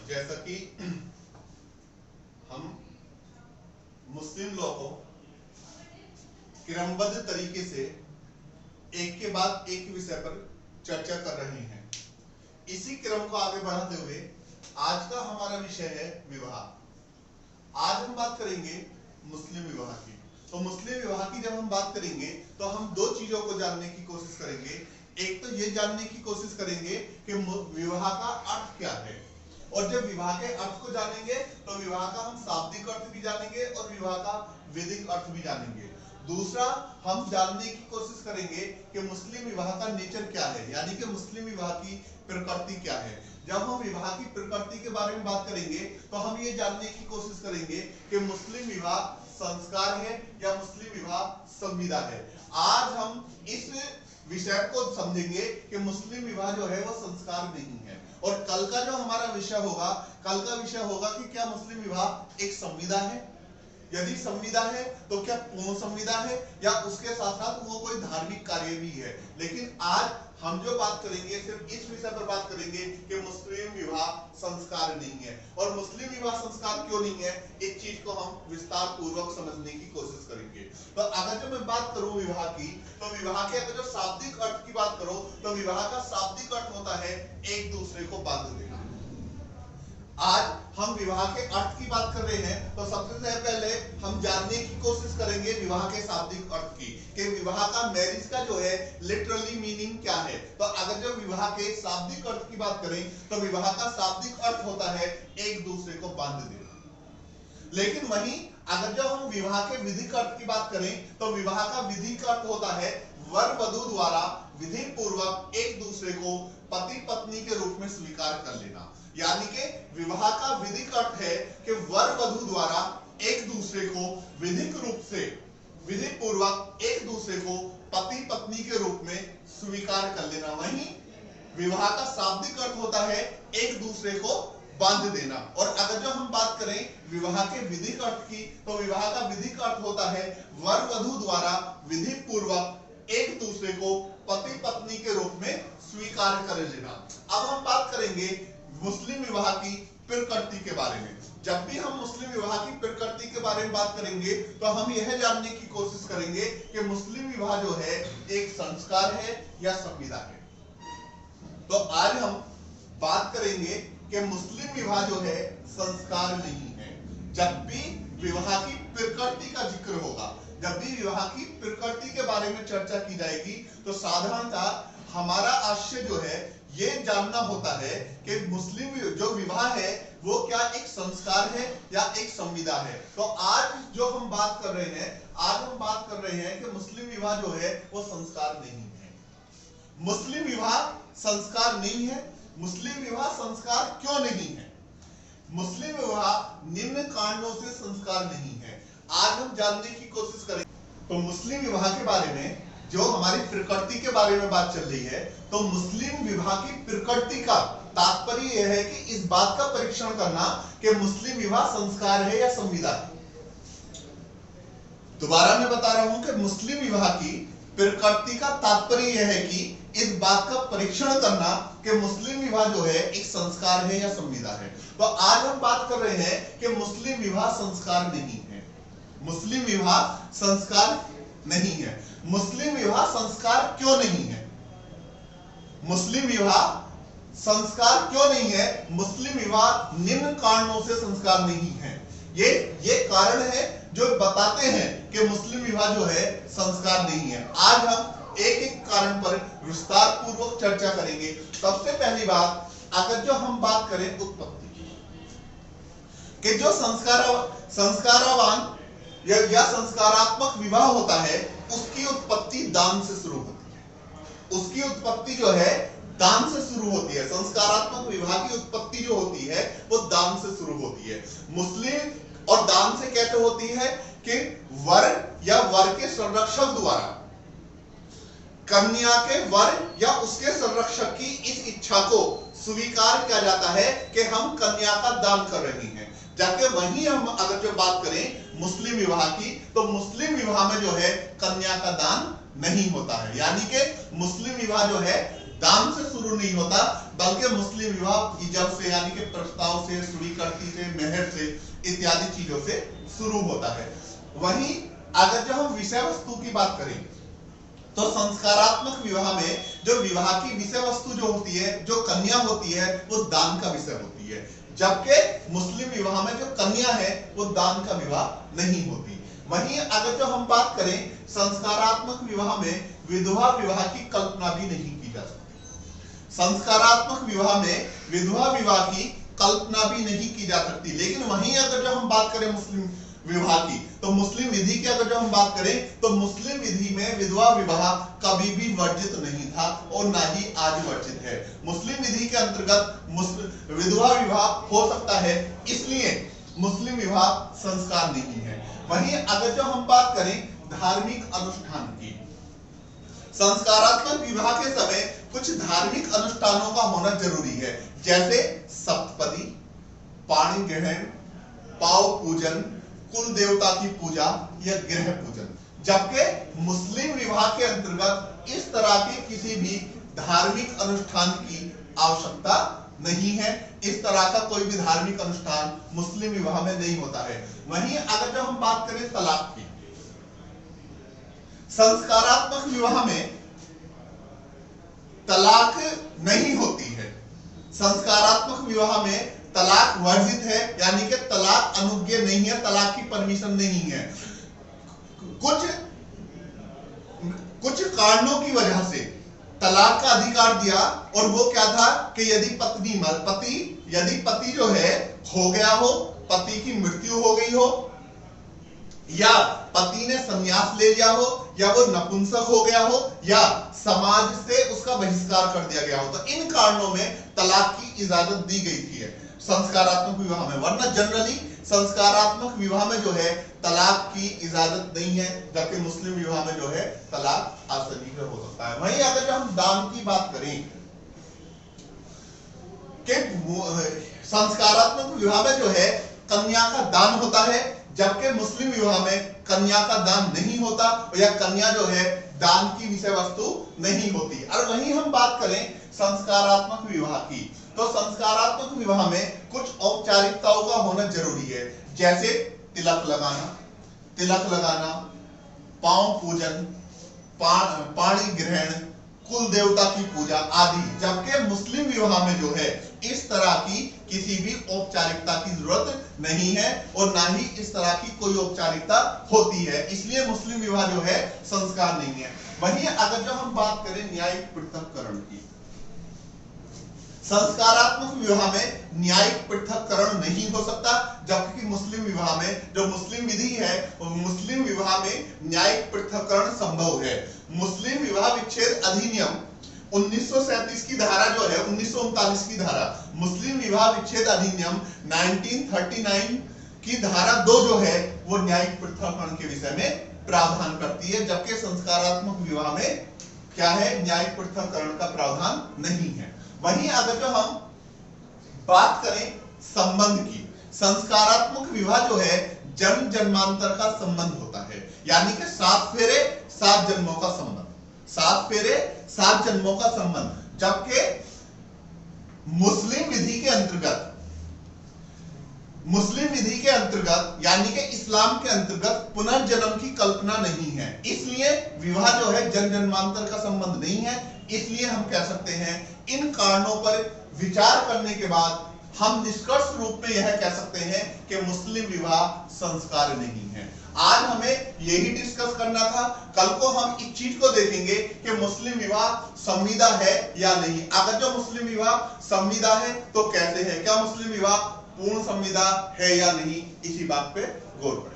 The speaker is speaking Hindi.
जैसा कि हम मुस्लिम लॉ को क्रमबद्ध तरीके से एक के बाद एक विषय पर चर्चा कर रहे हैं, इसी क्रम को आगे बढ़ाते हुए आज का हमारा विषय है विवाह। आज हम बात करेंगे मुस्लिम विवाह की। तो मुस्लिम विवाह की जब हम बात करेंगे तो हम दो चीजों को जानने की कोशिश करेंगे। एक तो ये जानने की कोशिश करेंगे कि विवाह का अर्थ क्या है, और जब विवाह के अर्थ को जानेंगे तो विवाह का हम शाब्दिक अर्थ भी जानेंगे और विवाह का वैदिक अर्थ भी जानेंगे। दूसरा, हम जानने की कोशिश करेंगे कि मुस्लिम विवाह का नेचर क्या है, यानी कि मुस्लिम विवाह की प्रकृति क्या है। जब हम विवाह की प्रकृति के बारे में बात करेंगे तो हम ये जानने की कोशिश करेंगे कि मुस्लिम विवाह संस्कार है या मुस्लिम विवाह संविदा है। आज हम इस विषय को समझेंगे कि मुस्लिम विवाह जो है वो संस्कार नहीं है, और कल का जो हमारा विषय होगा, कल का विषय होगा कि क्या मुस्लिम विवाह एक संविदा है। यदि संविदा है तो क्या पूर्ण संविदा है, या उसके साथ साथ वो कोई धार्मिक कार्य भी है। लेकिन आज हम जो बात करेंगे सिर्फ इस विषय पर बात करेंगे कि मुस्लिम विवाह संस्कार नहीं है। और मुस्लिम विवाह संस्कार क्यों नहीं है, इस चीज को हम विस्तार पूर्वक समझने की कोशिश करेंगे। तो अगर जो मैं बात करूं विवाह की, तो विवाह के अगर जो शाब्दिक अर्थ की बात करो तो विवाह का शाब्दिक अर्थ होता है एक दूसरे को बांध देना। आज हम विवाह के अर्थ की बात कर रहे हैं, तो सबसे पहले हम जानने की कोशिश करेंगे विवाह के शाब्दिक अर्थ की, कि विवाह का मैरिज का जो है लिटरली मीनिंग क्या है। तो अगर जो विवाह के शाब्दिक अर्थ की बात करें तो विवाह का शाब्दिक अर्थ होता है एक दूसरे को बांध देना। लेकिन वहीं अगर जो हम विवाह के विधिक अर्थ की बात करें तो विवाह का विधिक अर्थ होता है वर वधु द्वारा विधि पूर्वक एक दूसरे को पति पत्नी के रूप में स्वीकार कर लेना। यानी कि विवाह का विधिक अर्थ है कि वर वधु द्वारा एक दूसरे को विधिक रूप से विधि पूर्वक एक दूसरे को पति पत्नी के रूप में स्वीकार कर लेना। वहीं विवाह का शाब्दिक अर्थ होता है एक दूसरे को बांध देना। और अगर जो हम बात करें विवाह के विधिक अर्थ की, तो विवाह का विधिक अर्थ होता है वर वधु द्वारा विधि पूर्वक एक दूसरे को पति पत्नी के रूप में स्वीकार कर लेना। अब हम बात करेंगे मुस्लिम विवाह की प्रकृति के बारे में। जब भी हम मुस्लिम विवाह की प्रकृति के बारे में बात करेंगे तो हम यह जानने की कोशिश करेंगे कि मुस्लिम विवाह जो है एक संस्कार है या संविदा है। तो आज हम बात करेंगे कि मुस्लिम विवाह जो है संस्कार नहीं है। जब भी विवाह की प्रकृति का जिक्र होगा, जब भी विवाह की प्रकृति के बारे में चर्चा की जाएगी, तो साधारणतः हमारा आशय जो है ये जानना होता है कि मुस्लिम जो विवाह है वो क्या एक संस्कार है या एक संविदा है। तो आज जो हम बात कर रहे हैं, आज हम बात कर रहे हैं कि मुस्लिम विवाह जो है वो संस्कार नहीं है। मुस्लिम विवाह संस्कार नहीं है। मुस्लिम विवाह संस्कार क्यों नहीं है? मुस्लिम विवाह निम्न कारणों से संस्कार नहीं है। आज हम जानने की कोशिश करेंगे। तो मुस्लिम विवाह के बारे में जो हमारी प्रकृति के बारे में बात चल रही है, तो मुस्लिम विवाह की प्रकृति का तात्पर्य यह है कि इस बात का परीक्षण करना कि मुस्लिम विवाह संस्कार है या संविदा है। दोबारा मैं बता रहा हूं कि मुस्लिम विवाह की प्रकृति का तात्पर्य यह है कि इस बात का परीक्षण करना कि मुस्लिम विवाह जो है एक संस्कार है या संविदा है। तो आज हम बात कर रहे हैं कि मुस्लिम विवाह संस्कार नहीं है। मुस्लिम विवाह संस्कार नहीं है। मुस्लिम विवाह संस्कार क्यों नहीं है? मुस्लिम विवाह संस्कार क्यों नहीं है? मुस्लिम विवाह निम्न कारणों से संस्कार नहीं है। ये कारण है जो बताते हैं कि मुस्लिम विवाह जो है संस्कार नहीं है। आज हम एक एक कारण पर विस्तार पूर्वक चर्चा करेंगे। सबसे पहली बात, अगर जो हम बात करें उत्पत्ति की, कि जो संस्कारवान या संस्कारात्मक विवाह होता है उसकी उत्पत्ति दान से शुरू होती है। उसकी उत्पत्ति जो है दान से शुरू होती है। संस्कारात्मक विवाह की उत्पत्ति जो होती है वो दान से शुरू होती है। मुस्लिम और दान से कैसे होती है कि वर या वर के संरक्षक द्वारा कन्या के वर या उसके संरक्षक की इस इच्छा को स्वीकार किया जाता है कि हम कन्या का दान कर रहे हैं। जाके वहीं हम अगर जो बात करें मुस्लिम विवाह की, तो मुस्लिम विवाह में जो है कन्या का दान नहीं होता है। यानी कि मुस्लिम विवाह जो है दान से शुरू नहीं होता, बल्कि मुस्लिम विवाह इजाब से यानी कि प्रस्ताव से, स्वीकृति से, मेहर से इत्यादि चीजों से शुरू होता है। वहीं अगर जो हम विषय वस्तु की बात करें तो संस्कारात्मक विवाह में जो विवाह की विषय वस्तु जो होती है, जो कन्या होती है, वो दान का विषय होती है, जबकि मुस्लिम विवाह में जो कन्या है वो दान का विवाह नहीं होती। वहीं अगर जो हम बात करें संस्कारात्मक विवाह में विधवा विवाह की कल्पना भी नहीं की जा सकती। संस्कारात्मक विवाह में विधवा विवाह की कल्पना भी नहीं की जा सकती। लेकिन वहीं अगर जो हम बात करें मुस्लिम विवाह की, तो मुस्लिम विधि की अगर जो हम बात करें तो मुस्लिम विधि में विधवा विवाह कभी भी वर्जित नहीं था और ना ही आज वर्जित है। मुस्लिम विधि के अंतर्गत विधवा विवाह हो सकता है, इसलिए मुस्लिम विवाह संस्कार नहीं है। वहीं अगर जो हम बात करें धार्मिक अनुष्ठान की, संस्कारात्मक विवाह के समय कुछ धार्मिक अनुष्ठानों का होना जरूरी है, जैसे सप्तपदी, पाणी ग्रहण, पाव पूजन, कुल देवता की पूजा या गृह पूजन। जबकि मुस्लिम विवाह के अंतर्गत इस तरह के किसी भी धार्मिक अनुष्ठान की आवश्यकता नहीं है। इस तरह का कोई भी धार्मिक अनुष्ठान मुस्लिम विवाह में नहीं होता है। वहीं अगर जो हम बात करें तलाक की, संस्कारात्मक विवाह में तलाक नहीं होती है। संस्कारात्मक विवाह में तलाक वर्जित है, यानी कि तलाक अनुज्ञेय नहीं है, तलाक की परमिशन नहीं है। कुछ कारणों की वजह से तलाक का अधिकार दिया, और वो क्या था कि यदि पति जो है हो गया हो, पति की मृत्यु हो गई हो, या पति ने संन्यास ले लिया हो, या वो नपुंसक हो गया हो, या समाज से उसका बहिष्कार कर दिया गया हो, तो इन कारणों में तलाक की इजाजत दी गई थी संस्कारात्मक विवाह में। वरना जनरली संस्कारात्मक विवाह में जो है तलाक की इजाजत नहीं है, जबकि मुस्लिम विवाह में जो है तलाक आसानी से हो सकता है। वहीं अगर हम दान की बात करें कि संस्कारात्मक विवाह में जो है कन्या का दान होता है, जबकि मुस्लिम विवाह में कन्या का दान नहीं होता, या कन्या जो है दान की विषय वस्तु नहीं होती। और वहीं हम बात करें संस्कारात्मक विवाह की, तो संस्कारात्मक विवाह में कुछ औपचारिकताओं का होना जरूरी है, जैसे तिलक लगाना, पांव पूजन, पाणी ग्रहण, कुल देवता की पूजा आदि। जबकि मुस्लिम विवाह में जो है इस तरह की किसी भी औपचारिकता की जरूरत नहीं है, और ना ही इस तरह की कोई औपचारिकता होती है, इसलिए मुस्लिम विवाह जो है संस्कार नहीं है। वहीं अगर जो हम बात करें न्यायिक पृथक्करण की, संस्कारात्मक विवाह में न्यायिक पृथक्करण नहीं हो सकता, जबकि मुस्लिम विवाह में जो मुस्लिम विधि है, मुस्लिम विवाह में न्यायिक पृथक्करण संभव है। मुस्लिम विवाह विच्छेद अधिनियम 1937 की धारा जो है, 1939 की धारा, मुस्लिम विवाह विच्छेद अधिनियम 1939 की धारा 2 जो है वो न्यायिक पृथक्करण के विषय में प्रावधान करती है, जबकि संस्कारात्मक विवाह में क्या है, न्यायिक पृथक्करण का प्रावधान नहीं है। वहीं अगर जो हम बात करें संबंध की, संस्कारात्मक विवाह जो है जन्म जन्मांतर का संबंध होता है, यानी कि 7 फेरे 7 जन्मों का संबंध, 7 फेरे 7 जन्मों का संबंध। जबकि मुस्लिम विधि के अंतर्गत यानी कि इस्लाम के अंतर्गत पुनर्जन्म की कल्पना नहीं है, इसलिए विवाह जो है जन्म जन्मांतर का संबंध नहीं है। इसलिए हम कह सकते हैं, इन कारणों पर विचार करने के बाद हम निष्कर्ष रूप में यह कह सकते हैं कि मुस्लिम विवाह संस्कार नहीं है। आज हमें यही डिस्कस करना था, कल को हम इस चीज को देखेंगे कि मुस्लिम विवाह संविदा है या नहीं। अगर जो मुस्लिम विवाह संविदा है तो कैसे है, क्या मुस्लिम विवाह पूर्ण संविदा है या नहीं, इसी बात पे गौर करें।